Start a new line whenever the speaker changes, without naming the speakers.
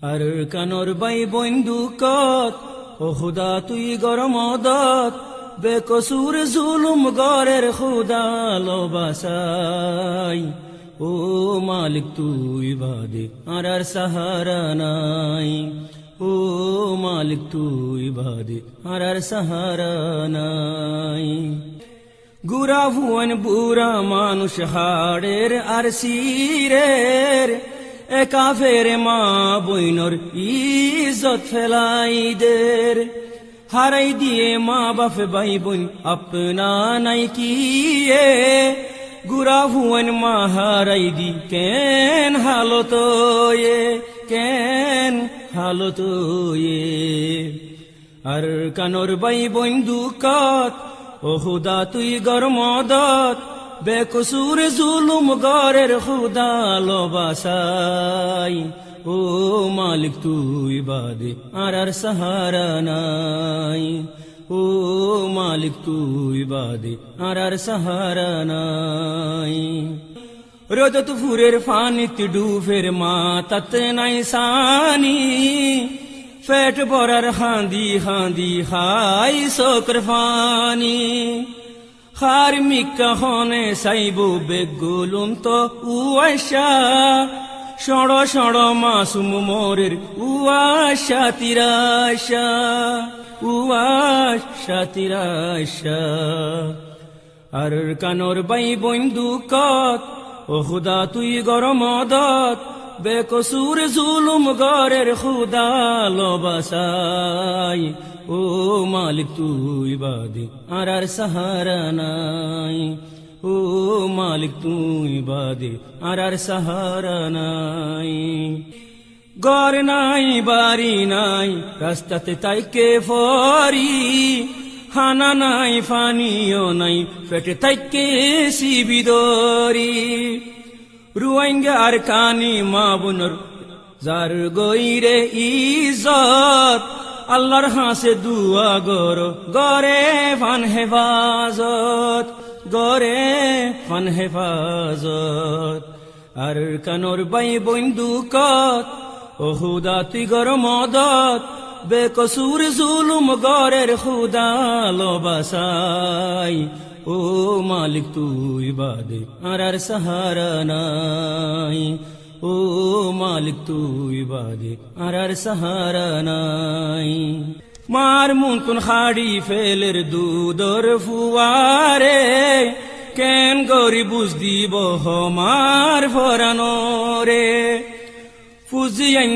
আর কানর by বন্ধু কত ও খুদা তুই গরমদত বেকসুর জুলুম গরের খুদা লবাসাই ও মালিক তুই বাদে আর সাহারা নাই ও মালিক তুই বাদে আর সাহারা নাই গুরা ভুয়ন বুড়া মানুষ হাড়ের আর সিরের একা ফেরে মা বইনর ইজ্জত ফেলাইদের হারাই দিয়ে মা বাপে ভাই বোন আপনা নাই কি গুরা ভুয়ন মা হারাই দি কেন হালত কেন হালত আর কানর বাই বোন দুঃখত ও খুদা তুই গরমদত বেকসুর জুলুম গরের খুদা লবাসাই ও মালিক তুই বাদে আর সাহারা নাই ও মালিক তুই বাদে আর সাহারা নাই রোদত ফুরের ফানিত ডুফের মাতাত নাই সানি পেট ভরার হাঁদি হাঁদি হাই শোকর ফানি হার মিকা হনে সাইব বেগুলুম তো উয়াশা সড় সড় মাসুম মোরের উয়াশা তিরাশা উয়াশা তিরাশা আর কানর বাই বন্ধু কত ও খুদা তুই গরমদত বেকসুর জুলুম গরের খুদা লবাসাই ও মালিক তুই বাদে আর সাহারা নাই ও মালিক তুই বাদে আর সাহারা নাই ঘর নাই বাড়ি নাই রাস্তাতে তাইকে ফরি খানা নাই পানিও নাই পেটে তাইকে শিবিদরি রুয়াইঙ্গা আর কানি মা বোনর যার গইরে ইজ্জত আল্লাহর হাসে দুয়া গর গরে ফান হেফাজত গরে ফান হেফাজত আর কানর বাই বন্ধু কত ও খুদা তুই গরমদত বেকসুর জুলুম গরের খুদা লবাসাই ও মালিক তুই বাদে আর সাহারা নাই ও মালিক তুই বাদে আর সাহারা নাই মার মুনকুন খাড়ি ফেলের দুধর ফুয়ারে কেন গরি বুঝ দিব হমার ফরানো রে ফুজিয়ান